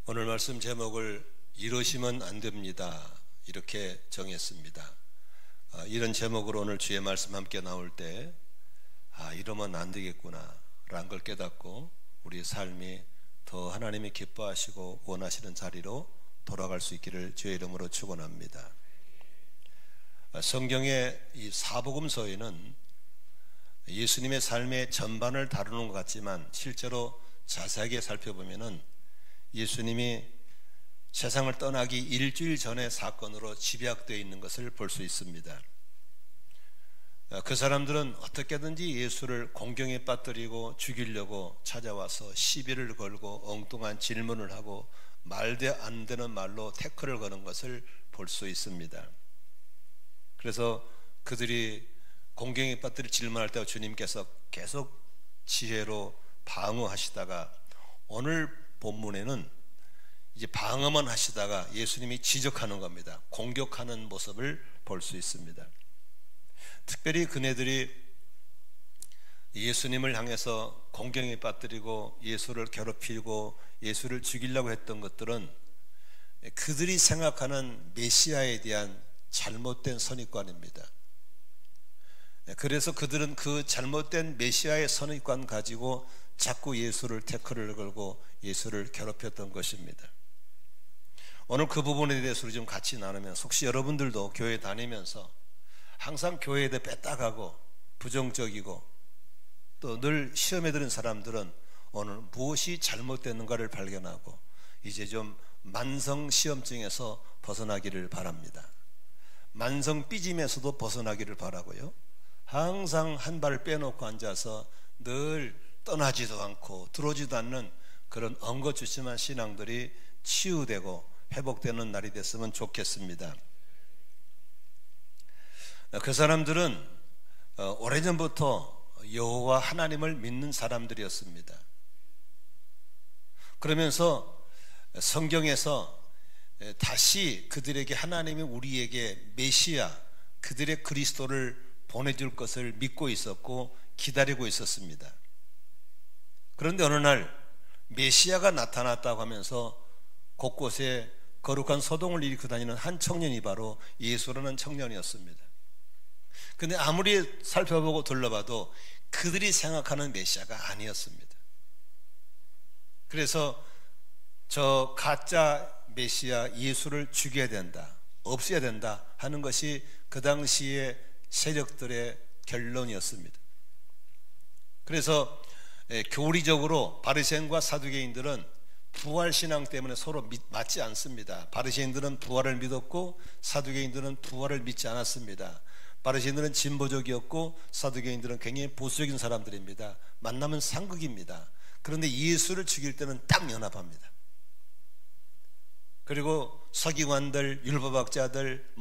오늘 말씀 제목을 이러시면 안 됩니다, 이렇게 정했습니다. 이런 제목으로 오늘 주의 말씀 함께 나올 때 이러면 안 되겠구나 라는 걸 깨닫고 우리의 삶이 더 하나님이 기뻐하시고 원하시는 자리로 돌아갈 수 있기를 주의 이름으로 축원합니다. 성경의 이 사복음서에는 예수님의 삶의 전반을 다루는 것 같지만 실제로 자세하게 살펴보면은 예수님이 세상을 떠나기 일주일 전의 사건으로 집약되어 있는 것을 볼 수 있습니다. 그 사람들은 어떻게든지 예수를 공경에 빠뜨리고 죽이려고 찾아와서 시비를 걸고 엉뚱한 질문을 하고 말도 안 되는 말로 태클을 거는 것을 볼 수 있습니다. 그래서 그들이 공경에 빠뜨릴 질문할 때 주님께서 계속 지혜로 방어하시다가 오늘 본문에는 이제 방어만 하시다가 예수님이 지적하는 겁니다. 공격하는 모습을 볼 수 있습니다. 특별히 그네들이 예수님을 향해서 공경에 빠뜨리고 예수를 괴롭히고 예수를 죽이려고 했던 것들은 그들이 생각하는 메시아에 대한 잘못된 선입관입니다. 그래서 그들은 그 잘못된 메시아의 선입관 가지고 자꾸 예수를 태클을 걸고 예수를 괴롭혔던 것입니다. 오늘 그 부분에 대해서 좀 같이 나누면서 혹시 여러분들도 교회 다니면서 항상 교회에 대해 뺐다가고 부정적이고 또 늘 시험에 드는 사람들은 오늘 무엇이 잘못됐는가를 발견하고 이제 좀 만성 시험증에서 벗어나기를 바랍니다. 만성 삐짐에서도 벗어나기를 바라고요. 항상 한 발 빼놓고 앉아서 늘 떠나지도 않고 들어오지도 않는 그런 엉거주춤한 신앙들이 치유되고 회복되는 날이 됐으면 좋겠습니다. 그 사람들은 오래전부터 여호와 하나님을 믿는 사람들이었습니다. 그러면서 성경에서 다시 그들에게 하나님이 우리에게 메시아, 그들의 그리스도를 보내줄 것을 믿고 있었고 기다리고 있었습니다. 그런데 어느 날 메시아가 나타났다고 하면서 곳곳에 거룩한 소동을 일으키고 다니는 한 청년이 바로 예수라는 청년이었습니다. 근데 아무리 살펴보고 둘러봐도 그들이 생각하는 메시아가 아니었습니다. 그래서 저 가짜 메시아 예수를 죽여야 된다, 없애야 된다 하는 것이 그 당시의 세력들의 결론이었습니다. 그래서 교리적으로 바리새인과 사두개인들은 부활신앙 때문에 서로 맞지 않습니다. 바리새인들은 부활을 믿었고 사두개인들은 부활을 믿지 않았습니다. 바리새인들은 진보적이었고 사두개인들은 굉장히 보수적인 사람들입니다. 만나면 상극입니다. 그런데 예수를 죽일 때는 딱 연합합니다. 그리고 서기관들, 율법학자들,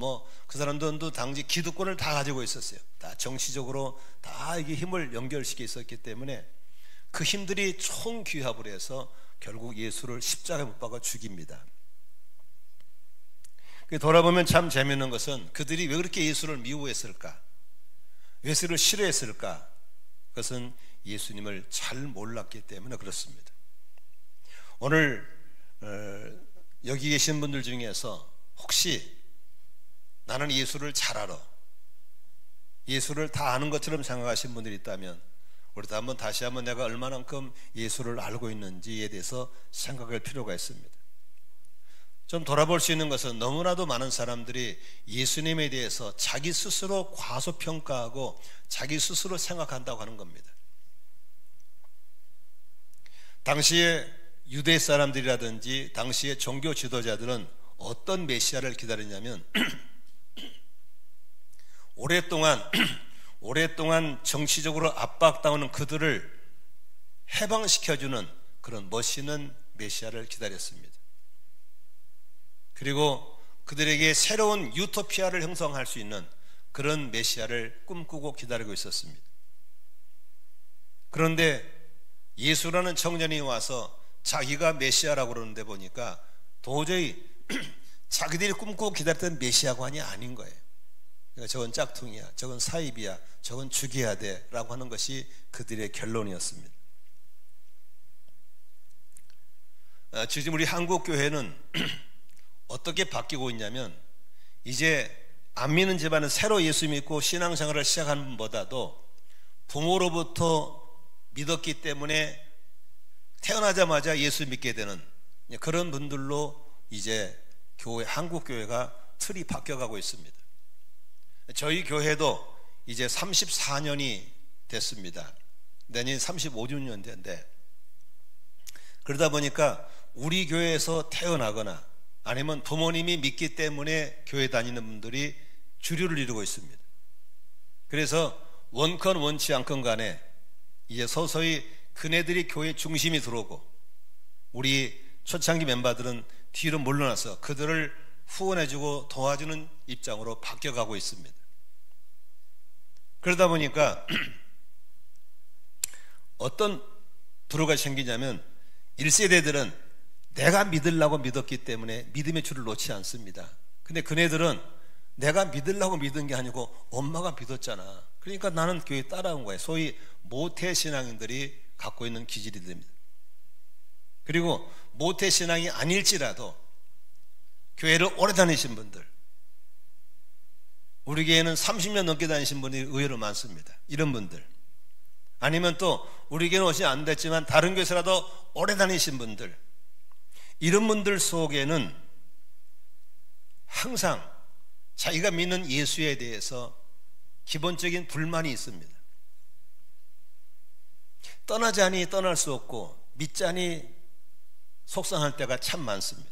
그 사람들도 당시 기득권을 다 가지고 있었어요. 다 정치적으로 다 이게 힘을 연결시켜 있었기 때문에 그 힘들이 총규합을 해서 결국 예수를 십자가에 못 박아 죽입니다. 돌아보면 참 재미있는 것은 그들이 왜 그렇게 예수를 미워했을까? 예수를 싫어했을까? 그것은 예수님을 잘 몰랐기 때문에 그렇습니다. 오늘 여기 계신 분들 중에서 혹시 나는 예수를 잘 알아, 예수를 다 아는 것처럼 생각하신 분들이 있다면 우리도 다시 한번 내가 얼마만큼 예수를 알고 있는지에 대해서 생각할 필요가 있습니다. 좀 돌아볼 수 있는 것은 너무나도 많은 사람들이 예수님에 대해서 자기 스스로 과소평가하고 자기 스스로 생각한다고 하는 겁니다. 당시에 유대 사람들이라든지 당시의 종교 지도자들은 어떤 메시아를 기다리냐면 오랫동안 정치적으로 압박당하는 그들을 해방시켜주는 그런 멋있는 메시아를 기다렸습니다. 그리고 그들에게 새로운 유토피아를 형성할 수 있는 그런 메시아를 꿈꾸고 기다리고 있었습니다. 그런데 예수라는 청년이 와서 자기가 메시아라고 그러는데 보니까 도저히 자기들이 꿈꾸고 기다렸던 메시아관이 아닌 거예요. 그러니까 저건 짝퉁이야, 저건 사입이야, 저건 죽여야 돼 라고 하는 것이 그들의 결론이었습니다. 지금 우리 한국 교회는 어떻게 바뀌고 있냐면, 이제 안 믿는 집안은 새로 예수 믿고 신앙생활을 시작하는 분보다도 부모로부터 믿었기 때문에 태어나자마자 예수 믿게 되는 그런 분들로 이제 한국 교회가 틀이 바뀌어가고 있습니다. 저희 교회도 이제 34년이 됐습니다. 내년 35주년인데, 그러다 보니까 우리 교회에서 태어나거나 아니면 부모님이 믿기 때문에 교회 다니는 분들이 주류를 이루고 있습니다. 그래서 원건 원치 않건 간에 이제 서서히 그네들이 교회 중심이 들어오고, 우리 초창기 멤버들은 뒤로 물러나서 그들을 후원해주고 도와주는 입장으로 바뀌어가고 있습니다. 그러다 보니까 어떤 불화가 생기냐면, 1세대들은 내가 믿으려고 믿었기 때문에 믿음의 줄을 놓지 않습니다. 근데 그네들은 내가 믿으려고 믿은 게 아니고 엄마가 믿었잖아, 그러니까 나는 교회 따라온 거예요. 소위 모태신앙인들이 갖고 있는 기질이 됩니다. 그리고 모태신앙이 아닐지라도 교회를 오래 다니신 분들, 우리 교회는 30년 넘게 다니신 분이 의외로 많습니다. 이런 분들, 아니면 또 우리 교회는 오시 안 됐지만 다른 교회에서라도 오래 다니신 분들, 이런 분들 속에는 항상 자기가 믿는 예수에 대해서 기본적인 불만이 있습니다. 떠나자니 떠날 수 없고 믿자니 속상할 때가 참 많습니다.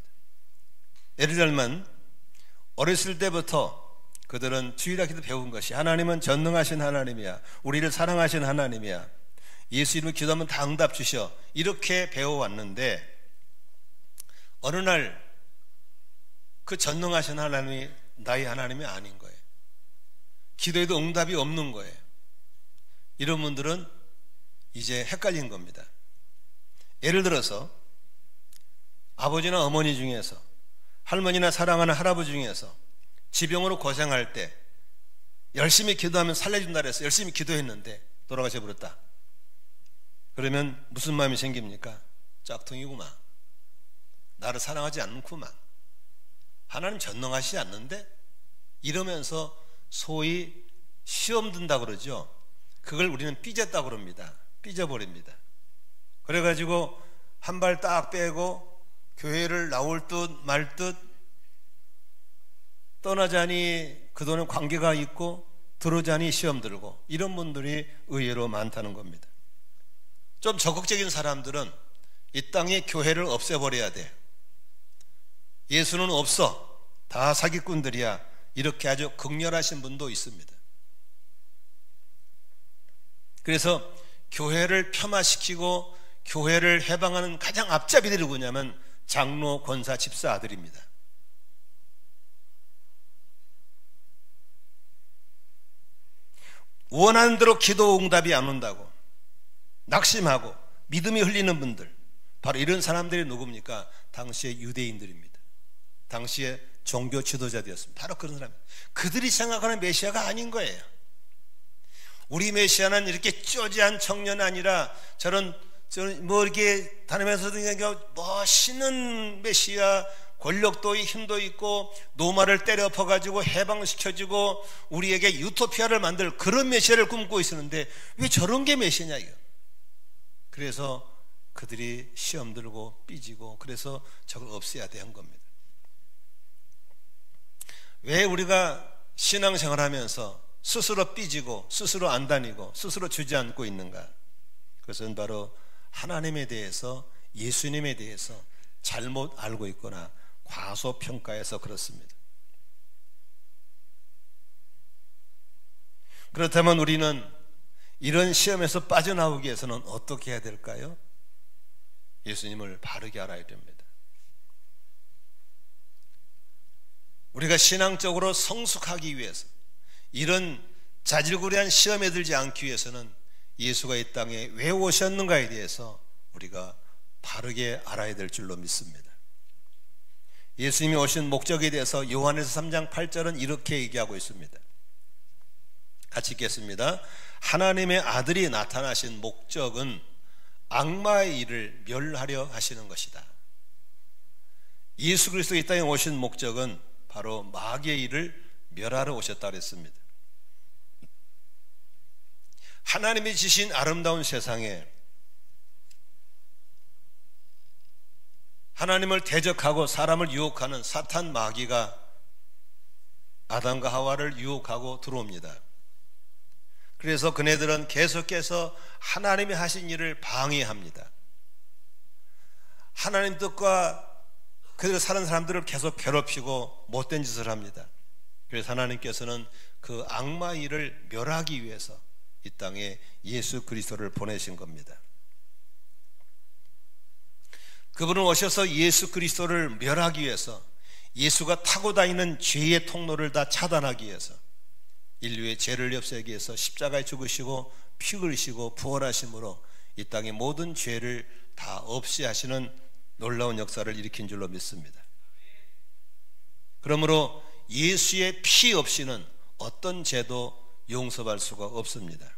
예를 들면 어렸을 때부터 그들은 주일학기도 배운 것이, 하나님은 전능하신 하나님이야, 우리를 사랑하신 하나님이야, 예수 이름으로 기도하면 다 응답 주셔, 이렇게 배워왔는데 어느 날 그 전능하신 하나님이 나의 하나님이 아닌 거예요. 기도해도 응답이 없는 거예요. 이런 분들은 이제 헷갈린 겁니다. 예를 들어서 아버지나 어머니 중에서, 할머니나 사랑하는 할아버지 중에서 지병으로 고생할 때 열심히 기도하면 살려준다 그래서 열심히 기도했는데 돌아가셔 버렸다. 그러면 무슨 마음이 생깁니까? 짝퉁이구만, 나를 사랑하지 않는구만, 하나님 전능하시지 않는데, 이러면서 소위 시험 든다 그러죠. 그걸 우리는 삐졌다 그럽니다. 삐져버립니다. 그래가지고 한 발 딱 빼고 교회를 나올 듯 말 듯, 떠나자니 그동안 관계가 있고 들어오자니 시험 들고, 이런 분들이 의외로 많다는 겁니다. 좀 적극적인 사람들은 이 땅에 교회를 없애버려야 돼, 예수는 없어, 다 사기꾼들이야, 이렇게 아주 극렬하신 분도 있습니다. 그래서 교회를 폄하시키고 교회를 해방하는 가장 앞잡이들이 누구냐면 장로, 권사, 집사 아들입니다. 원하는 대로 기도 응답이 안 온다고 낙심하고 믿음이 흘리는 분들, 바로 이런 사람들이 누굽니까? 당시의 유대인들입니다. 당시의 종교 지도자들이었습니다. 바로 그런 사람, 그들이 생각하는 메시아가 아닌 거예요. 우리 메시아는 이렇게 쪼지한 청년이 아니라 저는 뭐 이렇게 다니면서도 멋있는 메시아, 권력도 힘도 있고 노마를 때려 엎어가지고 해방시켜주고 우리에게 유토피아를 만들 그런 메시아를 꿈꾸고 있었는데 왜 저런 게 메시아냐 이거. 그래서 그들이 시험 들고 삐지고, 그래서 저걸 없애야 돼 한 겁니다. 왜 우리가 신앙생활 하면서 스스로 삐지고 스스로 안 다니고 스스로 주저앉고 있는가? 그것은 바로 하나님에 대해서, 예수님에 대해서 잘못 알고 있거나 과소평가해서 그렇습니다. 그렇다면 우리는 이런 시험에서 빠져나오기 위해서는 어떻게 해야 될까요? 예수님을 바르게 알아야 됩니다. 우리가 신앙적으로 성숙하기 위해서, 이런 자질구레한 시험에 들지 않기 위해서는 예수가 이 땅에 왜 오셨는가에 대해서 우리가 바르게 알아야 될 줄로 믿습니다. 예수님이 오신 목적에 대해서 요한에서 3장 8절은 이렇게 얘기하고 있습니다. 같이 읽겠습니다. 하나님의 아들이 나타나신 목적은 악마의 일을 멸하려 하시는 것이다. 예수 그리스도 이 땅에 오신 목적은 바로 마귀의 일을 멸하러 오셨다 그랬습니다. 하나님이 지신 아름다운 세상에 하나님을 대적하고 사람을 유혹하는 사탄 마귀가 아담과 하와를 유혹하고 들어옵니다. 그래서 그네들은 계속해서 하나님이 하신 일을 방해합니다. 하나님 뜻과 그대로 사는 사람들을 계속 괴롭히고 못된 짓을 합니다. 그래서 하나님께서는 그 악마 일을 멸하기 위해서 이 땅에 예수 그리스도를 보내신 겁니다. 그분은 오셔서 예수 그리스도를 멸하기 위해서, 예수가 타고 다니는 죄의 통로를 다 차단하기 위해서, 인류의 죄를 없애기 위해서 십자가에 죽으시고 피 흘리시고 부활하심으로 이 땅의 모든 죄를 다 없이 하시는 놀라운 역사를 일으킨 줄로 믿습니다. 그러므로 예수의 피 없이는 어떤 죄도 용서할 수가 없습니다.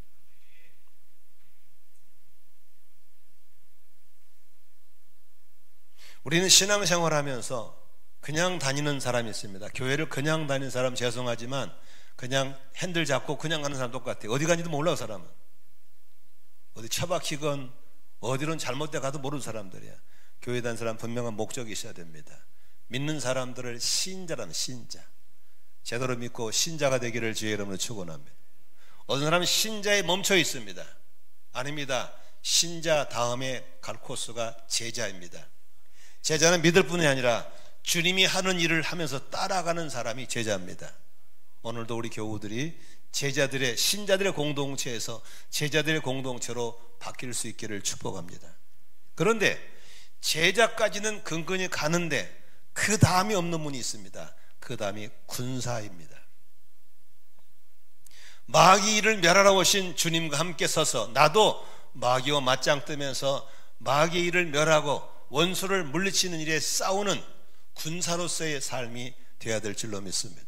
우리는 신앙생활하면서 그냥 다니는 사람이 있습니다. 교회를 그냥 다니는 사람 죄송하지만 그냥 핸들 잡고 그냥 가는 사람 똑같아요. 어디 가는지도 몰라. 그 사람은 어디 처박히건 어디론 잘못돼 가도 모르는 사람들이야. 교회 다니는 사람 분명한 목적이 있어야 됩니다. 믿는 사람들을 신자라는, 신자, 제대로 믿고 신자가 되기를 주의 이름으로 축원합니다. 어떤 사람은 신자에 멈춰 있습니다. 아닙니다. 신자 다음에 갈 코스가 제자입니다. 제자는 믿을 뿐이 아니라 주님이 하는 일을 하면서 따라가는 사람이 제자입니다. 오늘도 우리 교우들이 제자들의, 신자들의 공동체에서 제자들의 공동체로 바뀔 수 있기를 축복합니다. 그런데 제자까지는 근근히 가는데 그 다음이 없는 분이 있습니다. 그 다음이 군사입니다. 마귀 일을 멸하러 오신 주님과 함께 서서 나도 마귀와 맞짱 뜨면서 마귀 일을 멸하고 원수를 물리치는 일에 싸우는 군사로서의 삶이 되어야 될 줄로 믿습니다.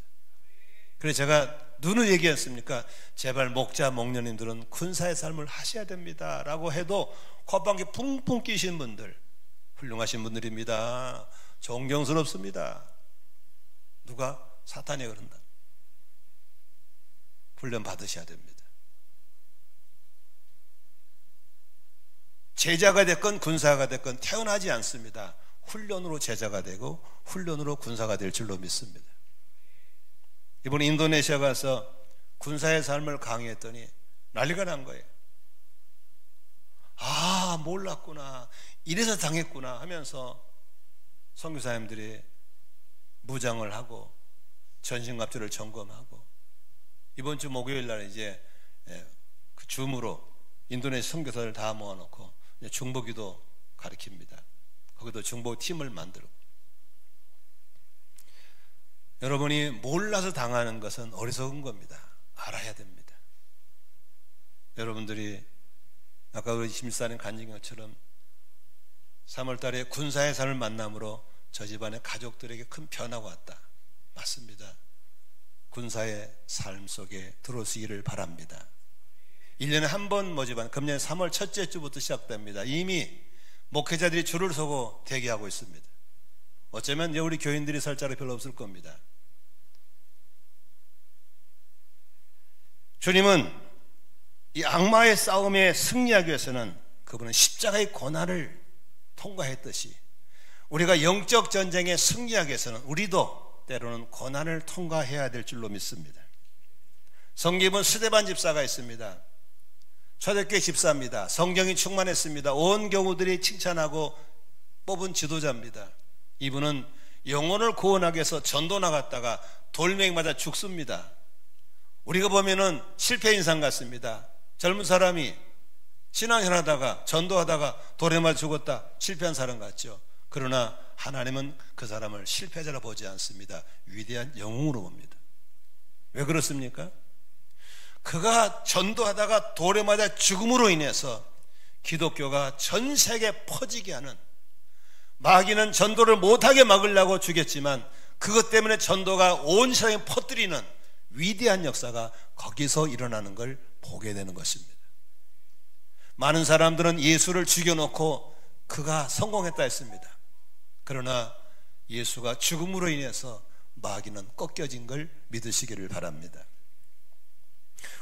그래서 제가 누누이 얘기했습니까? 제발 목자 목녀님들은 군사의 삶을 하셔야 됩니다 라고 해도 콧방귀 뿡뿡 끼신 분들 훌륭하신 분들입니다. 존경스럽습니다. 누가? 사탄이 그런다. 훈련 받으셔야 됩니다. 제자가 됐건 군사가 됐건 태어나지 않습니다. 훈련으로 제자가 되고 훈련으로 군사가 될 줄로 믿습니다. 이번에 인도네시아 가서 군사의 삶을 강의했더니 난리가 난 거예요. 아, 몰랐구나, 이래서 당했구나 하면서 선교사님들이 무장을 하고 전신갑주를 점검하고 이번 주 목요일 날 이제 그 줌으로 인도네시아 선교사를 다 모아놓고 중보기도 가르칩니다. 거기도 중보팀을 만들고. 여러분이 몰라서 당하는 것은 어리석은 겁니다. 알아야 됩니다. 여러분들이 아까 우리 심사님 간증 것처럼 3월달에 군사의 삶을 만남으로 저 집안의 가족들에게 큰 변화가 왔다. 맞습니다. 군사의 삶 속에 들어오시기를 바랍니다. 1년에 한 번 모집한 금년 3월 첫째 주부터 시작됩니다. 이미 목회자들이 줄을 서고 대기하고 있습니다. 어쩌면 우리 교인들이 설 자리 별로 없을 겁니다. 주님은 이 악마의 싸움에 승리하기 위해서는 그분은 십자가의 고난을 통과했듯이 우리가 영적 전쟁에 승리하기 위해서는 우리도 때로는 고난을 통과해야 될 줄로 믿습니다. 성김은 스데반 집사가 있습니다. 초대교회 집사입니다. 성경이 충만했습니다. 온 교우들이 칭찬하고 뽑은 지도자입니다. 이분은 영혼을 구원하기 위해서 전도 나갔다가 돌멩이 맞아 죽습니다. 우리가 보면은 실패 인상 같습니다. 젊은 사람이 신앙생활하다가 전도하다가 돌에 맞아 죽었다, 실패한 사람 같죠. 그러나 하나님은 그 사람을 실패자로 보지 않습니다. 위대한 영웅으로 봅니다. 왜 그렇습니까? 그가 전도하다가 돌에 맞아 죽음으로 인해서 기독교가 전 세계에 퍼지게 하는, 마귀는 전도를 못하게 막으려고 죽였지만 그것 때문에 전도가 온 세상에 퍼뜨리는 위대한 역사가 거기서 일어나는 걸 보게 되는 것입니다. 많은 사람들은 예수를 죽여놓고 그가 성공했다 했습니다. 그러나 예수가 죽음으로 인해서 마귀는 꺾여진 걸 믿으시기를 바랍니다.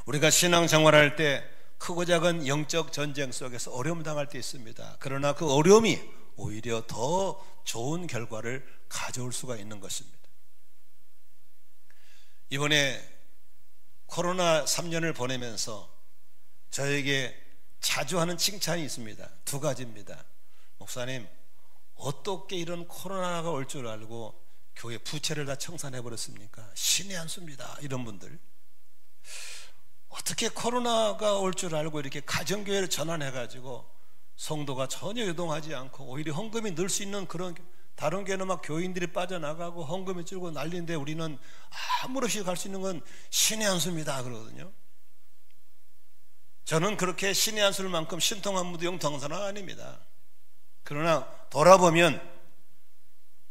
우리가 신앙생활할 때 크고 작은 영적 전쟁 속에서 어려움 당할 때 있습니다. 그러나 그 어려움이 오히려 더 좋은 결과를 가져올 수가 있는 것입니다. 이번에 코로나 3년을 보내면서 저에게 자주 하는 칭찬이 있습니다. 두 가지입니다. 목사님, 어떻게 이런 코로나가 올 줄 알고 교회 부채를 다 청산해버렸습니까? 신의 한 수입니다. 이런 분들. 어떻게 코로나가 올 줄 알고 이렇게 가정교회를 전환해가지고 성도가 전혀 유동하지 않고 오히려 헌금이 늘 수 있는 그런, 다른 교회는 막 교인들이 빠져나가고 헌금이 줄고 난리인데 우리는 아무 없이 갈 수 있는 건 신의 한 수입니다 그러거든요. 저는 그렇게 신의 한 수만큼 신통한 무도용 동사는 아닙니다. 그러나 돌아보면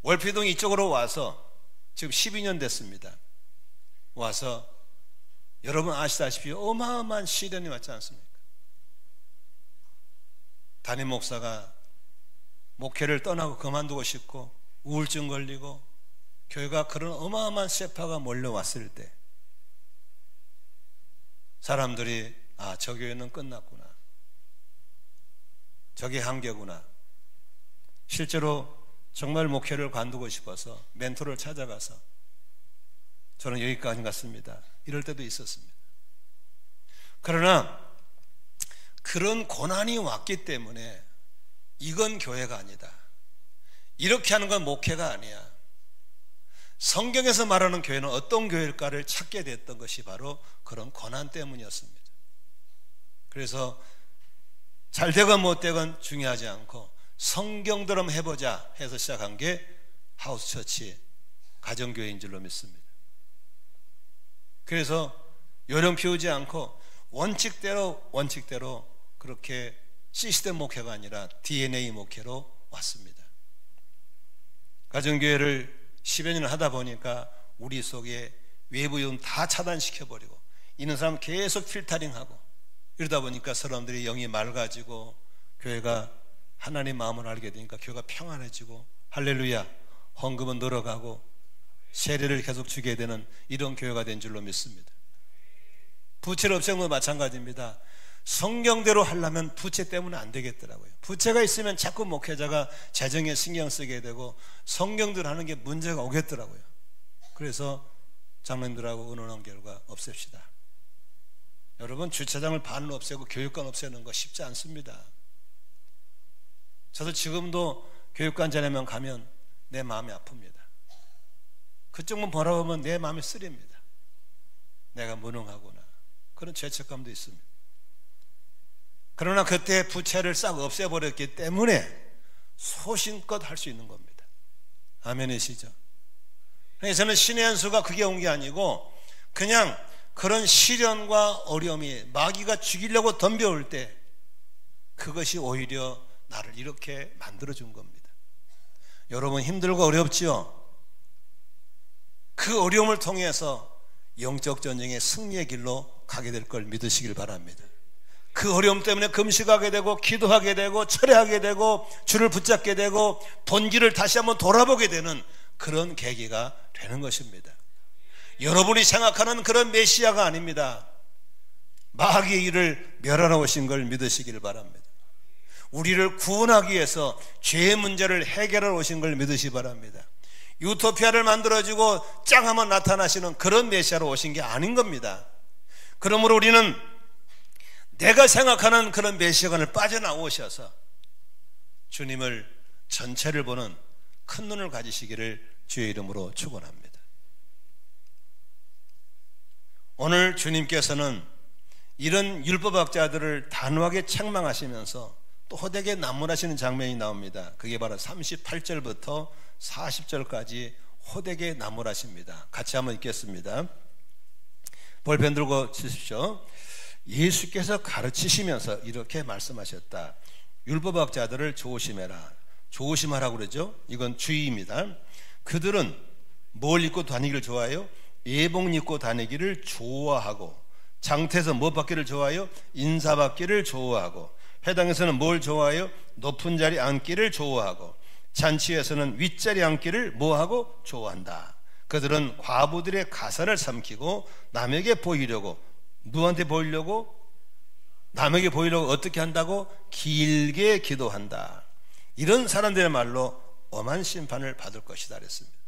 월피동 이쪽으로 와서 지금 12년 됐습니다. 와서 여러분 아시다시피 어마어마한 시련이 왔지 않습니까? 담임 목사가 목회를 떠나고 그만두고 싶고 우울증 걸리고 교회가 그런 어마어마한 쇠파가 몰려왔을 때 사람들이 저 교회는 끝났구나, 저게 한계구나, 실제로 정말 목회를 관두고 싶어서 멘토를 찾아가서 저는 여기까지 갔습니다, 이럴 때도 있었습니다. 그러나 그런 고난이 왔기 때문에 이건 교회가 아니다, 이렇게 하는 건 목회가 아니야, 성경에서 말하는 교회는 어떤 교회일까를 찾게 됐던 것이 바로 그런 고난 때문이었습니다. 그래서 잘 되건 못 되건 중요하지 않고 성경대로 해보자 해서 시작한 게 하우스처치 가정교회인 줄로 믿습니다. 그래서 요령 피우지 않고 원칙대로 그렇게 시스템 목회가 아니라 DNA 목회로 왔습니다. 가정교회를 10여 년을 하다 보니까 우리 속에 외부 요인 다 차단시켜버리고 있는 사람 계속 필터링하고 이러다 보니까 사람들이 영이 맑아지고 교회가 하나님 마음을 알게 되니까 교회가 평안해지고 할렐루야, 헌금은 늘어가고 세례를 계속 주게 되는 이런 교회가 된 줄로 믿습니다. 부채를 없애는 것도 마찬가지입니다. 성경대로 하려면 부채 때문에 안 되겠더라고요. 부채가 있으면 자꾸 목회자가 재정에 신경 쓰게 되고 성경대로 하는 게 문제가 오겠더라고요. 그래서 장로님들하고 의논한 결과 없앱시다. 여러분, 주차장을 반을 없애고 교육관 없애는 거 쉽지 않습니다. 저도 지금도 교육관 자네만 가면 내 마음이 아픕니다. 그쪽만 바라보면 내 마음이 쓰립니다. 내가 무능하구나, 그런 죄책감도 있습니다. 그러나 그때 부채를 싹 없애버렸기 때문에 소신껏 할 수 있는 겁니다. 아멘이시죠? 그래서 저는 신의 한 수가 그게 온 게 아니고 그냥 그런 시련과 어려움이 마귀가 죽이려고 덤벼올 때 그것이 오히려 나를 이렇게 만들어준 겁니다. 여러분 힘들고 어렵지요? 그 어려움을 통해서 영적 전쟁의 승리의 길로 가게 될 걸 믿으시길 바랍니다. 그 어려움 때문에 금식하게 되고 기도하게 되고 철회하게 되고 주를 붙잡게 되고 본질을 다시 한번 돌아보게 되는 그런 계기가 되는 것입니다. 여러분이 생각하는 그런 메시아가 아닙니다. 마귀의 일을 멸하러 오신 걸 믿으시길 바랍니다. 우리를 구원하기 위해서 죄의 문제를 해결하러 오신 걸 믿으시기 바랍니다. 유토피아를 만들어주고 짱 한번 나타나시는 그런 메시아로 오신 게 아닌 겁니다. 그러므로 우리는 내가 생각하는 그런 메시아관을 빠져나오셔서 주님을 전체를 보는 큰 눈을 가지시기를 주의 이름으로 축원합니다. 오늘 주님께서는 이런 율법학자들을 단호하게 책망하시면서 또 호되게 난무하시는 장면이 나옵니다. 그게 바로 38절부터 40절까지 호되게 난무하십니다. 같이 한번 읽겠습니다. 볼펜 들고 치십시오. 예수께서 가르치시면서 이렇게 말씀하셨다. 율법학자들을 조심해라. 조심하라고 그러죠. 이건 주의입니다. 그들은 뭘 입고 다니기를 좋아해요? 예복 입고 다니기를 좋아하고, 장태에서 뭐 받기를 좋아해요? 인사 받기를 좋아하고, 회당에서는 뭘 좋아해요? 높은 자리 앉기를 좋아하고, 잔치에서는 윗자리 앉기를 뭐하고 좋아한다. 그들은 과부들의 가사를 삼키고 남에게 보이려고, 누구한테 보이려고? 남에게 보이려고 어떻게 한다고? 길게 기도한다. 이런 사람들의 말로 엄한 심판을 받을 것이다 그랬습니다.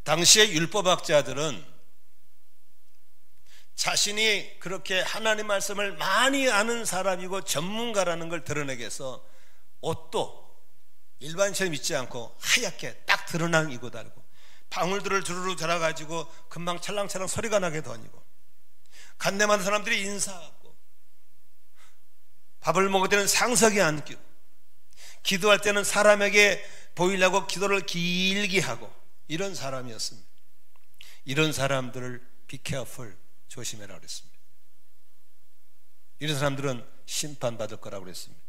당시의 율법학자들은 자신이 그렇게 하나님 말씀을 많이 아는 사람이고 전문가라는 걸 드러내기 위해서 옷도 일반인처럼 입지 않고 하얗게 딱 드러난 입고 다니고, 방울들을 주르륵 잘라가지고 금방 찰랑찰랑 소리가 나게 다니고, 간내 많은 사람들이 인사하고, 밥을 먹을 때는 상석에 앉고, 기도할 때는 사람에게 보이려고 기도를 길게 하고, 이런 사람이었습니다. 이런 사람들을 be careful, 조심해라 그랬습니다. 이런 사람들은 심판받을 거라고 그랬습니다.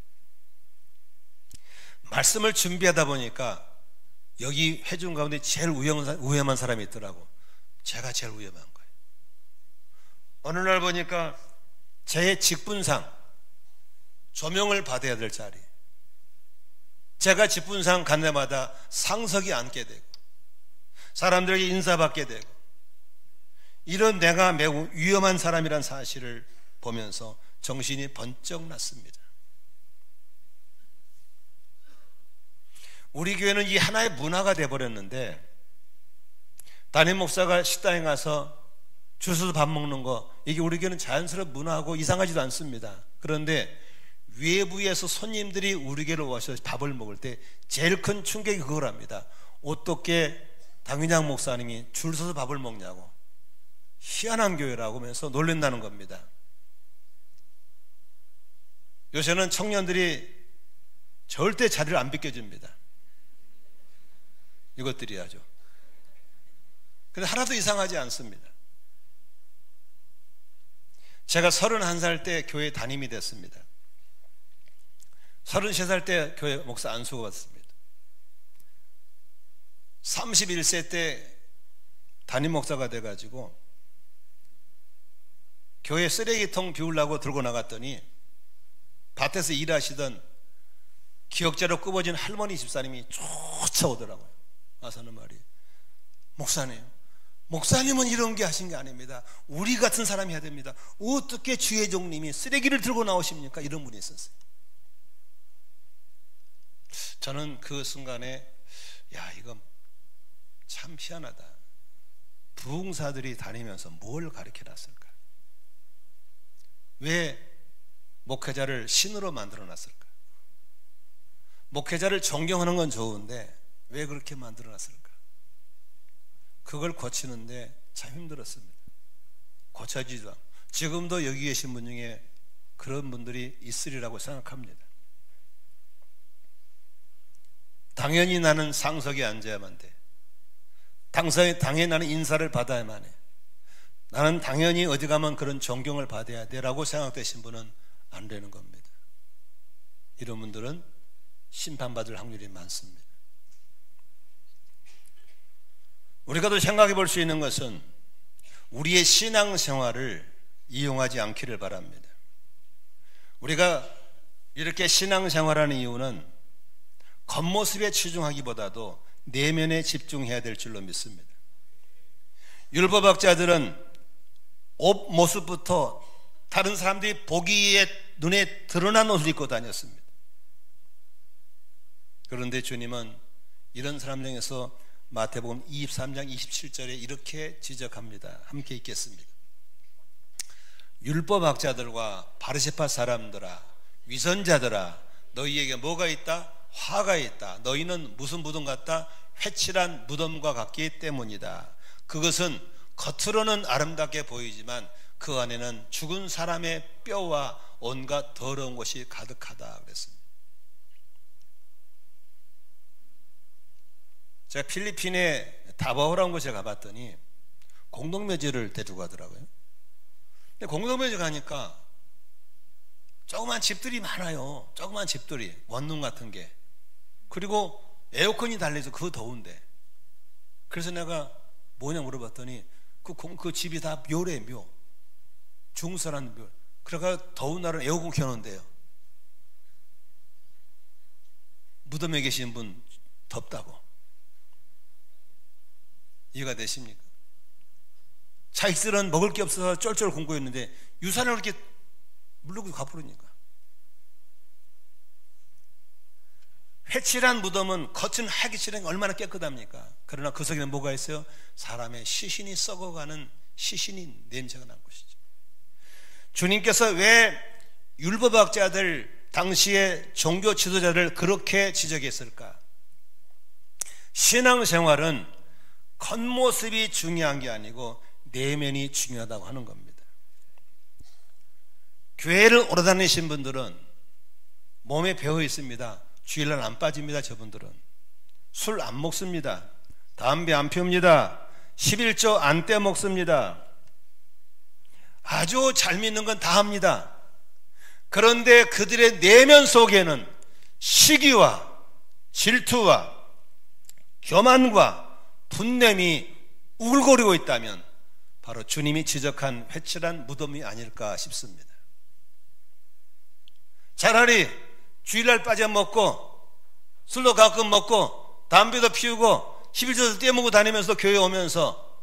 말씀을 준비하다 보니까 여기 회중 가운데 제일 위험한 사람이 있더라고. 제가 제일 위험한 거예요. 어느 날 보니까 제 직분상 조명을 받아야 될 자리, 제가 직분상 간 데마다 상석에 앉게 되고 사람들에게 인사받게 되고, 이런 내가 매우 위험한 사람이란 사실을 보면서 정신이 번쩍 났습니다. 우리 교회는 이 하나의 문화가 되어버렸는데, 담임 목사가 식당에 가서 줄 서서 밥 먹는 거, 이게 우리 교회는 자연스러운 문화하고 이상하지도 않습니다. 그런데 외부에서 손님들이 우리 교회로 와서 밥을 먹을 때 제일 큰 충격이 그거랍니다. 어떻게 당윤양 목사님이 줄 서서 밥을 먹냐고, 희한한 교회라고 하면서 놀란다는 겁니다. 요새는 청년들이 절대 자리를 안 비켜줍니다. 이것들이야죠. 근데 하나도 이상하지 않습니다. 제가 31살 때 교회 담임이 됐습니다. 33살 때 교회 목사 안수가 왔습니다. 31세 때 담임 목사가 돼가지고 교회 쓰레기통 비우려고 들고 나갔더니 밭에서 일하시던 기억자로 굽어진 할머니 집사님이 쫓아오더라고요. 와서는 말이에요, 목사님은 이런 게 하신 게 아닙니다. 우리 같은 사람이 해야 됩니다. 어떻게 주의 종님이 쓰레기를 들고 나오십니까? 이런 분이 있었어요. 저는 그 순간에 이거 참 희한하다. 부흥사들이 다니면서 뭘 가르쳐 놨을까? 왜 목회자를 신으로 만들어 놨을까? 목회자를 존경하는 건 좋은데 왜 그렇게 만들어 놨을까? 그걸 고치는데 참 힘들었습니다. 고쳐지지도 않고, 지금도 여기 계신 분 중에 그런 분들이 있으리라고 생각합니다. 당연히 나는 상석에 앉아야만 돼. 당연히 나는 인사를 받아야만 해. 나는 당연히 어디 가면 그런 존경을 받아야 돼라고 생각되신 분은 안 되는 겁니다. 이런 분들은 심판받을 확률이 많습니다. 우리가 또 생각해 볼 수 있는 것은 우리의 신앙생활을 이용하지 않기를 바랍니다. 우리가 이렇게 신앙생활하는 이유는 겉모습에 치중하기보다도 내면에 집중해야 될 줄로 믿습니다. 율법학자들은 옷 모습부터 다른 사람들이 보기에 눈에 드러난 옷을 입고 다녔습니다. 그런데 주님은 이런 사람 중에서 마태복음 23장 27절에 이렇게 지적합니다. 함께 읽겠습니다. 율법학자들과 바리새파 사람들아, 위선자들아, 너희에게 뭐가 있다? 화가 있다. 너희는 무슨 무덤 같다? 회칠한 무덤과 같기 때문이다. 그것은 겉으로는 아름답게 보이지만 그 안에는 죽은 사람의 뼈와 온갖 더러운 것이 가득하다 그랬습니다. 제가 필리핀에 다바오라는 곳에 가봤더니 공동묘지를 데리고 가더라고요. 근데 공동묘지 가니까 조그만 집들이 많아요. 조그만 집들이, 원룸 같은 게. 그리고 에어컨이 달려서 그 더운데. 그래서 내가 뭐냐 물어봤더니 그 집이 다 묘래, 묘. 중설한 묘. 그러니까 더운 날은 에어컨 켜놓은데요. 무덤에 계신 분 덥다고. 이해가 되십니까? 자식들은 먹을 게 없어서 쫄쫄 굶고 있는데 유산을 이렇게 물르고 가버리니까. 회칠한 무덤은 겉은 하기 싫은 게 얼마나 깨끗합니까? 그러나 그 속에는 뭐가 있어요? 사람의 시신이 썩어가는 시신이 냄새가 난 것이죠. 주님께서 왜 율법학자들, 당시의 종교 지도자를 그렇게 지적했을까? 신앙생활은 겉모습이 중요한 게 아니고 내면이 중요하다고 하는 겁니다. 교회를 오래 다니신 분들은 몸에 배어 있습니다. 주일날 안 빠집니다. 저분들은 술 안 먹습니다. 담배 안 피웁니다. 11조 안 떼먹습니다. 아주 잘 믿는 건 다 합니다. 그런데 그들의 내면 속에는 시기와 질투와 교만과 분냄이 우글거리고 있다면 바로 주님이 지적한 회칠한 무덤이 아닐까 싶습니다. 차라리 주일날 빠져먹고 술도 가끔 먹고 담배도 피우고 11조도 떼먹고 다니면서 교회 오면서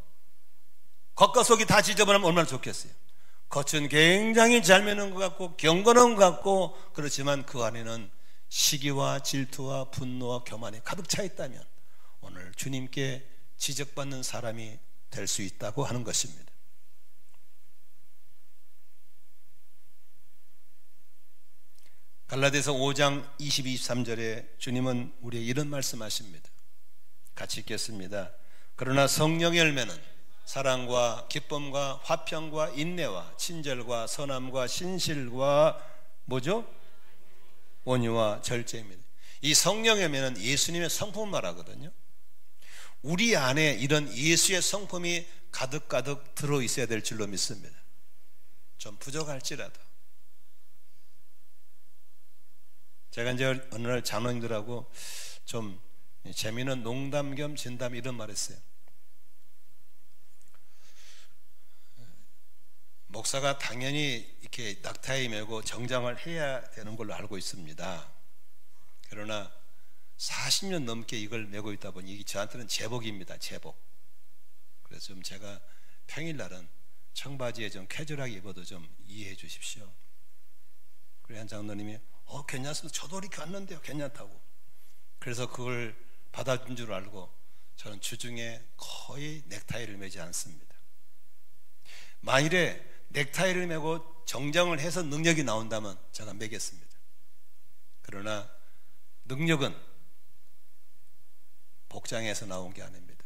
겉과 속이 다 지저분하면 얼마나 좋겠어요. 겉은 굉장히 잘 매는 것 같고 경건한 것 같고, 그렇지만 그 안에는 시기와 질투와 분노와 교만이 가득 차 있다면 오늘 주님께 지적받는 사람이 될 수 있다고 하는 것입니다. 갈라디아서 5장 22, 23절에 주님은 우리에게 이런 말씀하십니다. 같이 읽겠습니다. 그러나 성령의 열매는 사랑과 기쁨과 화평과 인내와 친절과 선함과 신실과 뭐죠? 온유와 절제입니다. 이 성령의 열매는 예수님의 성품을 말하거든요. 우리 안에 이런 예수의 성품이 가득가득 들어있어야 될 줄로 믿습니다. 좀 부족할지라도. 제가 이제 어느 날 장로님들하고 좀 재미있는 농담 겸 진담 이런 말 했어요. 목사가 당연히 이렇게 넥타이 메고 정장을 해야 되는 걸로 알고 있습니다. 그러나 40년 넘게 이걸 메고 있다 보니 이게 저한테는 제복입니다. 제복. 그래서 좀 제가 평일날은 청바지에 좀 캐주얼하게 입어도 좀 이해해 주십시오. 그래 한 장로님이 괜찮습니다. 저도 이렇게 왔는데요. 괜찮다고. 그래서 그걸 받아준 줄 알고 저는 주중에 거의 넥타이를 매지 않습니다. 만일에 넥타이를 매고 정장을 해서 능력이 나온다면 제가 매겠습니다. 그러나 능력은 복장에서 나온 게 아닙니다.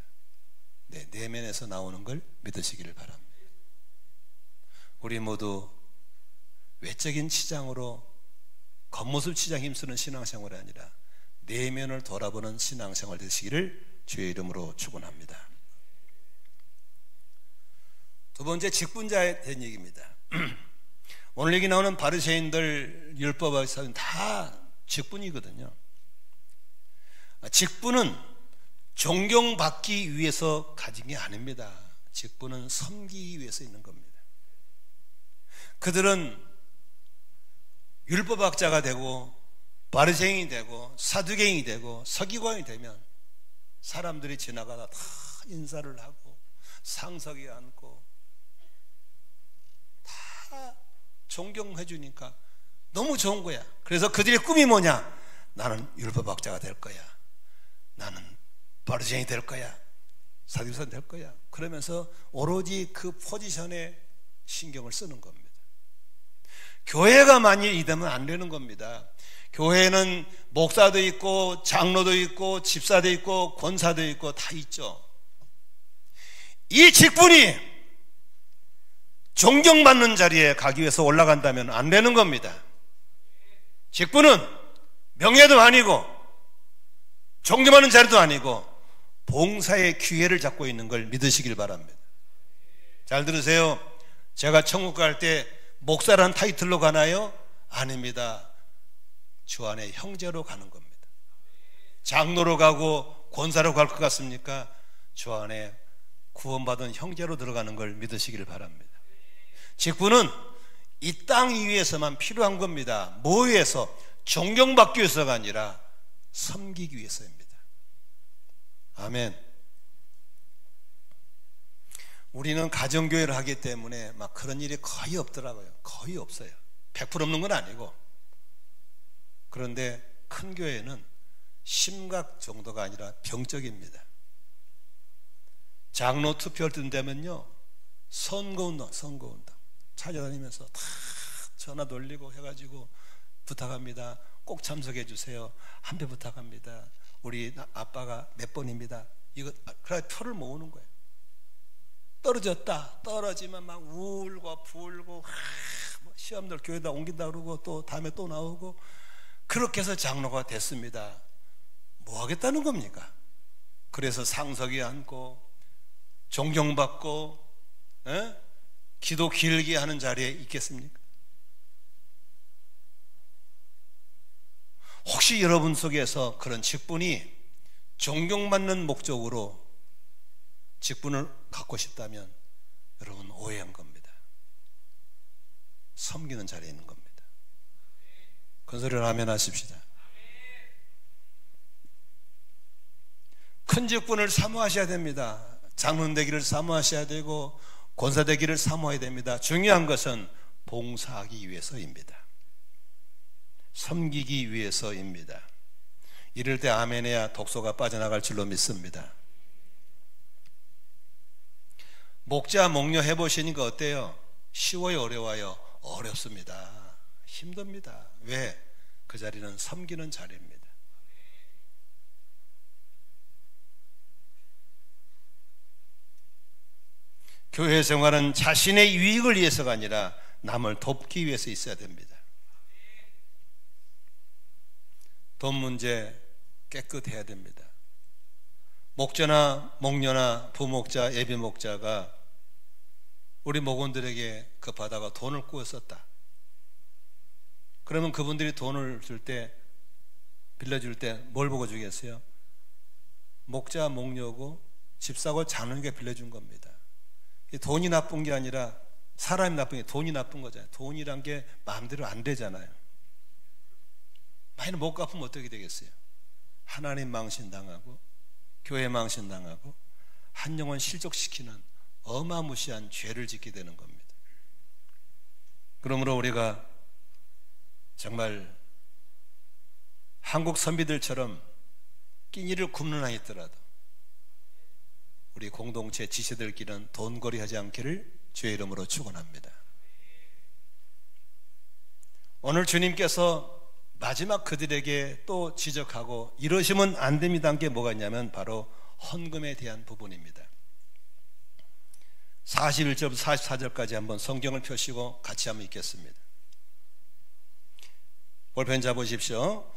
내 내면에서 나오는 걸 믿으시기를 바랍니다. 우리 모두 외적인 치장으로 겉모습 치장 힘쓰는 신앙생활이 아니라 내면을 돌아보는 신앙생활 되시기를 주의 이름으로 축원합니다. 두 번째, 직분자에 대한 얘기입니다. 오늘 얘기 나오는 바리새인들, 율법학자는 다 직분이거든요. 직분은 존경받기 위해서 가진 게 아닙니다. 직분은 섬기기 위해서 있는 겁니다. 그들은 율법학자가 되고 바리새인이 되고 사두개인이 되고 서기관이 되면 사람들이 지나가다 다 인사를 하고 상석에 앉고 다 존경해 주니까 너무 좋은 거야. 그래서 그들의 꿈이 뭐냐? 나는 율법학자가 될 거야. 나는 바리새인이 될 거야. 사두개인 될 거야. 그러면서 오로지 그 포지션에 신경을 쓰는 겁니다. 교회가 만일 이되면 안 되는 겁니다. 교회는 목사도 있고 장로도 있고 집사도 있고 권사도 있고 다 있죠. 이 직분이 존경받는 자리에 가기 위해서 올라간다면 안 되는 겁니다. 직분은 명예도 아니고 존경받는 자리도 아니고 봉사의 기회를 잡고 있는 걸 믿으시길 바랍니다. 잘 들으세요. 제가 천국 갈 때 목사라는 타이틀로 가나요? 아닙니다. 주 안에 형제로 가는 겁니다. 장로로 가고 권사로 갈 것 같습니까? 주 안에 구원받은 형제로 들어가는 걸 믿으시길 바랍니다. 직분은 이 땅 위에서만 필요한 겁니다. 뭐 위해서? 존경받기 위해서가 아니라 섬기기 위해서입니다. 아멘. 우리는 가정교회를 하기 때문에 막 그런 일이 거의 없더라고요. 거의 없어요. 100% 없는 건 아니고. 그런데 큰 교회는 심각 정도가 아니라 병적입니다. 장로 투표할 때 되면요, 선거운동 찾아다니면서 다 전화 돌리고 해가지고 부탁합니다. 꼭 참석해 주세요. 한 표 부탁합니다. 우리 아빠가 몇 번입니다. 이거 그래 표를 모으는 거예요. 떨어졌다. 떨어지면 막 울고 불고 뭐 시험들 교회다 옮긴다 그러고 또 다음에 또 나오고 그렇게 해서 장로가 됐습니다. 뭐 하겠다는 겁니까? 그래서 상석에 앉고 존경받고 기도 길게 하는 자리에 있겠습니까? 혹시 여러분 속에서 그런 직분이 존경받는 목적으로 직분을 갖고 싶다면 여러분 오해한 겁니다. 섬기는 자리에 있는 겁니다. 큰 소리로 아멘 하십시다. 큰 직분을 사모하셔야 됩니다. 장로님 되기를 사모하셔야 되고 권사 되기를 사모해야 됩니다. 중요한 것은 봉사하기 위해서입니다. 섬기기 위해서입니다. 이럴 때 아멘해야 독소가 빠져나갈 줄로 믿습니다. 목자 목녀 해보시니까 어때요? 쉬워요? 어려워요? 어렵습니다. 힘듭니다. 왜? 그 자리는 섬기는 자리입니다. 교회 생활은 자신의 유익을 위해서가 아니라 남을 돕기 위해서 있어야 됩니다. 돈 문제 깨끗해야 됩니다. 목자나 목녀나 부목자, 예비목자가 우리 목원들에게 급하다가 돈을 꾸었었다. 그러면 그분들이 돈을 줄 때, 빌려줄 때 뭘 보고 주겠어요? 목자, 목녀고 집사고 자녀에게 빌려준 겁니다. 돈이 나쁜 게 아니라 사람이 나쁜 게 돈이 나쁜 거잖아요. 돈이란 게 마음대로 안 되잖아요. 많이 못 갚으면 어떻게 되겠어요? 하나님 망신당하고 교회 망신당하고 한 영혼 실족시키는 어마무시한 죄를 짓게 되는 겁니다. 그러므로 우리가 정말 한국 선비들처럼 끼니를 굶는 한 있더라도 우리 공동체 지체들끼리는 돈거리 하지 않기를 주의 이름으로 축원합니다. 오늘 주님께서 마지막 그들에게 또 지적하고 이러시면 안 됩니다 한 게 뭐가 있냐면 바로 헌금에 대한 부분입니다. 41절 44절까지 한번 성경을 펴시고 같이 한번 읽겠습니다. 볼펜 잡으십시오.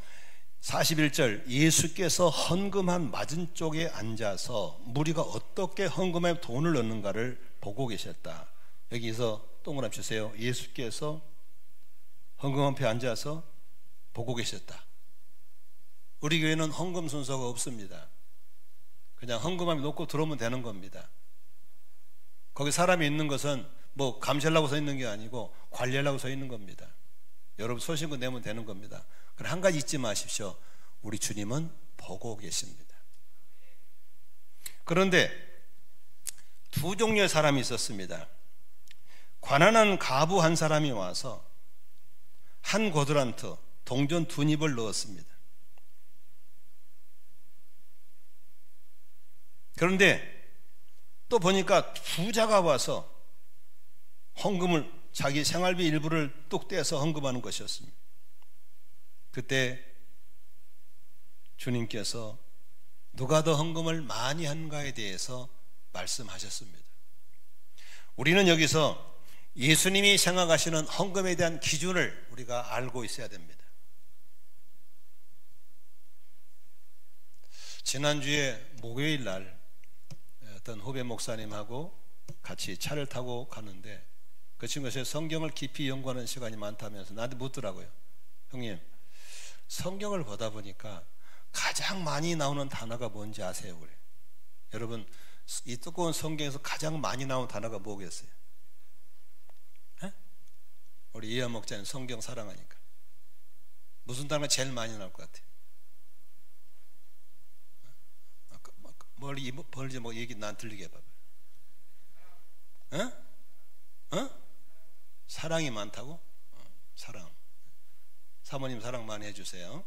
41절 예수께서 헌금한 맞은쪽에 앉아서 무리가 어떻게 헌금에 돈을 넣는가를 보고 계셨다. 여기서 동그라미 주세요. 예수께서 헌금 앞에 앉아서 보고 계셨다. 우리 교회는 헌금 순서가 없습니다. 그냥 헌금함에 놓고 들어오면 되는 겁니다. 거기 사람이 있는 것은 뭐 감시하려고 서 있는 게 아니고 관리하려고 서 있는 겁니다. 여러분 소신껏 내면 되는 겁니다. 그럼 한 가지 잊지 마십시오. 우리 주님은 보고 계십니다. 그런데 두 종류의 사람이 있었습니다. 가난한 가부 한 사람이 와서 한 고드란트 동전 2닙을 넣었습니다. 그런데 또 보니까 부자가 와서 헌금을 자기 생활비 일부를 뚝 떼서 헌금하는 것이었습니다. 그때 주님께서 누가 더 헌금을 많이 한가에 대해서 말씀하셨습니다. 우리는 여기서 예수님이 생각하시는 헌금에 대한 기준을 우리가 알고 있어야 됩니다. 지난주에 목요일 날 어떤 후배 목사님하고 같이 차를 타고 가는데 그 친구가 성경을 깊이 연구하는 시간이 많다면서 나한테 묻더라고요. 형님, 성경을 보다 보니까 가장 많이 나오는 단어가 뭔지 아세요? 그래. 여러분, 이 두꺼운 성경에서 가장 많이 나오는 단어가 뭐겠어요? 에? 우리 이하 목자님 성경 사랑하니까 무슨 단어가 제일 많이 나올 것 같아요? 멀리 뭐 얘기 난 들리게 해봐. 사랑이 많다고? 사랑. 사모님 사랑 많이 해주세요.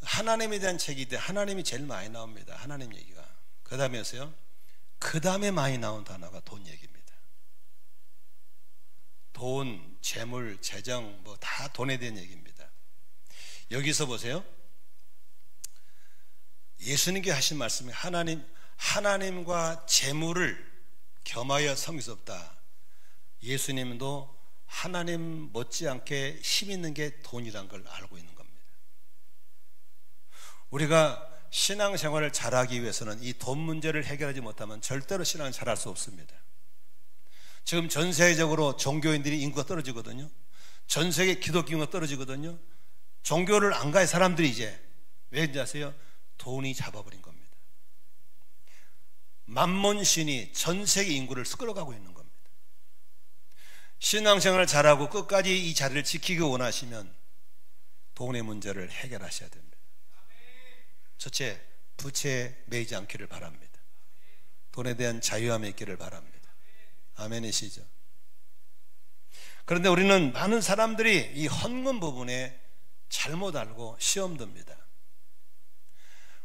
하나님에 대한 책이 하나님이 제일 많이 나옵니다. 하나님 얘기가. 그 다음에서요, 그 다음에 많이 나온 단어가 돈 얘기입니다. 돈, 재물, 재정 뭐 다 돈에 대한 얘기입니다. 여기서 보세요. 예수님께 하신 말씀이 하나님과 재물을 겸하여 섬길 수 없다. 예수님도 하나님 못지않게 힘 있는 게 돈이란 걸 알고 있는 겁니다. 우리가 신앙생활을 잘하기 위해서는 이 돈 문제를 해결하지 못하면 절대로 신앙을 잘할 수 없습니다. 지금 전 세계적으로 종교인들이 인구가 떨어지거든요. 전 세계 기독교 인구가 떨어지거든요. 종교를 안 가요 사람들이 이제. 왜인지 아세요? 돈이 잡아버린 겁니다. 만몬신이 전 세계 인구를 끌어가고 있는 겁니다. 신앙생활을 잘하고 끝까지 이 자리를 지키기 원하시면 돈의 문제를 해결하셔야 됩니다. 첫째, 부채에 매이지 않기를 바랍니다. 돈에 대한 자유함이 있기를 바랍니다. 아멘이시죠? 그런데 우리는 많은 사람들이 이 헌금 부분에 잘못 알고 시험 듭니다.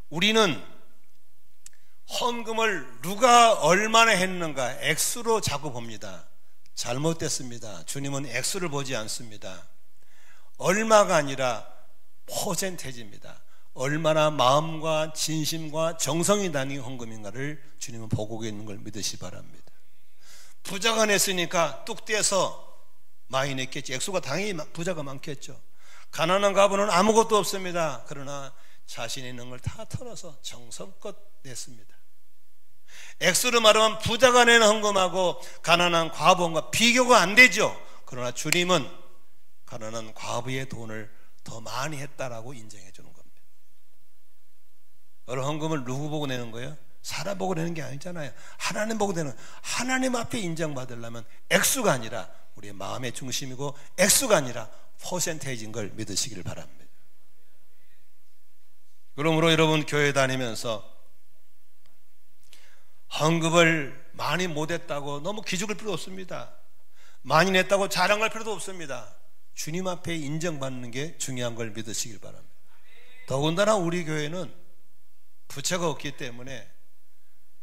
우리는 헌금을 누가 얼마나 했는가 액수로 자꾸 봅니다. 잘못됐습니다. 주님은 액수를 보지 않습니다. 얼마가 아니라 퍼센테이지입니다. 얼마나 마음과 진심과 정성이 담긴 헌금인가를 주님은 보고 있는 걸 믿으시 바랍니다. 부자가 냈으니까 뚝 떼서 많이 냈겠지. 액수가 당연히 부자가 많겠죠. 가난한 가부는 아무것도 없습니다. 그러나 자신이 있는 걸 다 털어서 정성껏 냈습니다. 액수로 말하면 부자가 낸 헌금하고 가난한 과부원과 비교가 안 되죠. 그러나 주님은 가난한 과부의 돈을 더 많이 했다라고 인정해 주는 겁니다. 여러분, 헌금을 누구 보고 내는 거예요? 사람 보고 내는 게 아니잖아요. 하나님 보고 내는, 하나님 앞에 인정받으려면 액수가 아니라 우리의 마음의 중심이고 액수가 아니라 퍼센테이지인 걸 믿으시기를 바랍니다. 그러므로 여러분, 교회 다니면서 헌금을 많이 못했다고 너무 기죽을 필요 없습니다. 많이 냈다고 자랑할 필요도 없습니다. 주님 앞에 인정받는 게 중요한 걸 믿으시길 바랍니다. 더군다나 우리 교회는 부채가 없기 때문에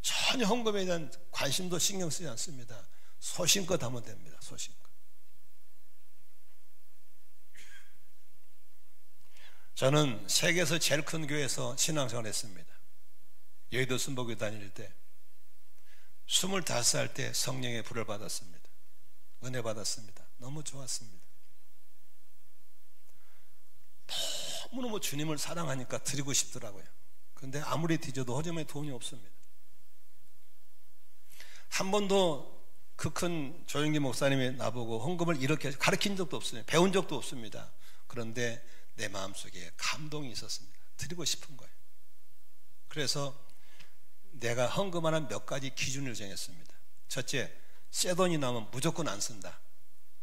전혀 헌금에 대한 관심도 신경 쓰지 않습니다. 소신껏 하면 됩니다. 소신껏. 저는 세계에서 제일 큰 교회에서 신앙생활을 했습니다. 여의도 순복교회 다닐 때 25살 때 성령의 불을 받았습니다. 은혜 받았습니다. 너무 좋았습니다. 너무너무 주님을 사랑하니까 드리고 싶더라고요. 그런데 아무리 뒤져도 허점에 돈이 없습니다. 한 번도 그 큰 조영기 목사님이 나보고 헌금을 이렇게 가르친 적도 없어요. 배운 적도 없습니다. 그런데 내 마음속에 감동이 있었습니다. 드리고 싶은 거예요. 그래서 내가 헌금하는 몇 가지 기준을 정했습니다. 첫째, 새 돈이 나면 무조건 안 쓴다.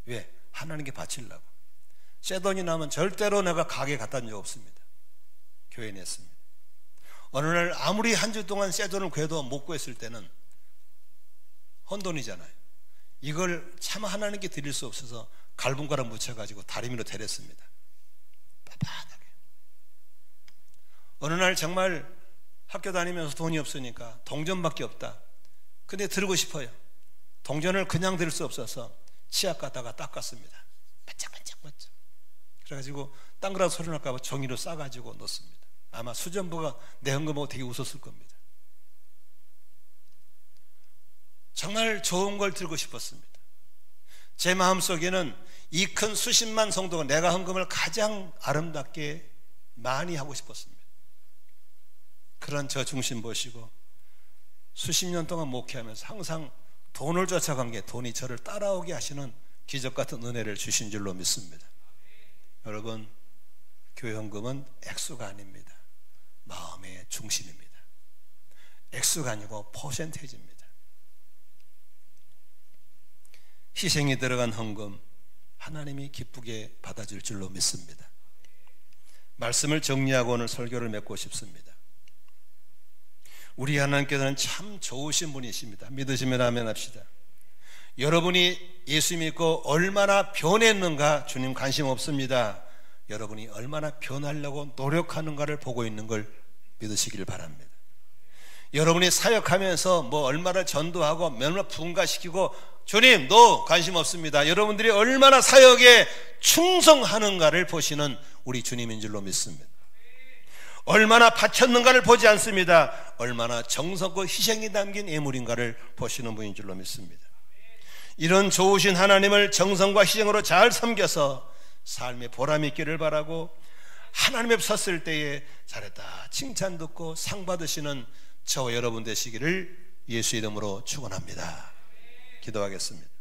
왜? 하나님께 바치려고. 새 돈이 나면 절대로 내가 가게에 갖다 준 적 없습니다. 교회에 냈습니다. 어느 날 아무리 한 주 동안 새 돈을 구해도 못 구했을 때는 헌돈이잖아요. 이걸 참 하나님께 드릴 수 없어서 갈분가락 묻혀가지고 다리미로 데렸습니다. 빳빳하게. 어느 날 정말 학교 다니면서 돈이 없으니까 동전밖에 없다. 근데 들고 싶어요. 동전을 그냥 들 수 없어서 치약 갖다가 닦았습니다. 반짝반짝반짝. 그래가지고 딴 거라도 소리 날까 봐 종이로 싸가지고 넣습니다. 아마 수전부가 내 헌금 보고 되게 웃었을 겁니다. 정말 좋은 걸 들고 싶었습니다. 제 마음속에는 이 큰 수십만 성도가 내가 헌금을 가장 아름답게 많이 하고 싶었습니다. 그런 저 중심 보시고 수십 년 동안 목회하면서 항상 돈을 쫓아간 게 돈이 저를 따라오게 하시는 기적 같은 은혜를 주신 줄로 믿습니다. 여러분, 교회 헌금은 액수가 아닙니다. 마음의 중심입니다. 액수가 아니고 퍼센테이지입니다. 희생이 들어간 헌금 하나님이 기쁘게 받아줄 줄로 믿습니다. 말씀을 정리하고 오늘 설교를 맺고 싶습니다. 우리 하나님께서는 참 좋으신 분이십니다. 믿으시면 아멘 합시다. 여러분이 예수 믿고 얼마나 변했는가 주님 관심 없습니다. 여러분이 얼마나 변하려고 노력하는가를 보고 있는 걸 믿으시길 바랍니다. 여러분이 사역하면서 뭐 얼마나 전도하고 얼마나 부흥가시키고 주님 너 관심 없습니다. 여러분들이 얼마나 사역에 충성하는가를 보시는 우리 주님인 줄로 믿습니다. 얼마나 바쳤는가를 보지 않습니다. 얼마나 정성과 희생이 담긴 예물인가를 보시는 분인 줄로 믿습니다. 이런 좋으신 하나님을 정성과 희생으로 잘 섬겨서 삶의 보람이 있기를 바라고, 하나님 앞에 섰을 때에 잘했다 칭찬 듣고 상 받으시는 저와 여러분 되시기를 예수 이름으로 축원합니다. 기도하겠습니다.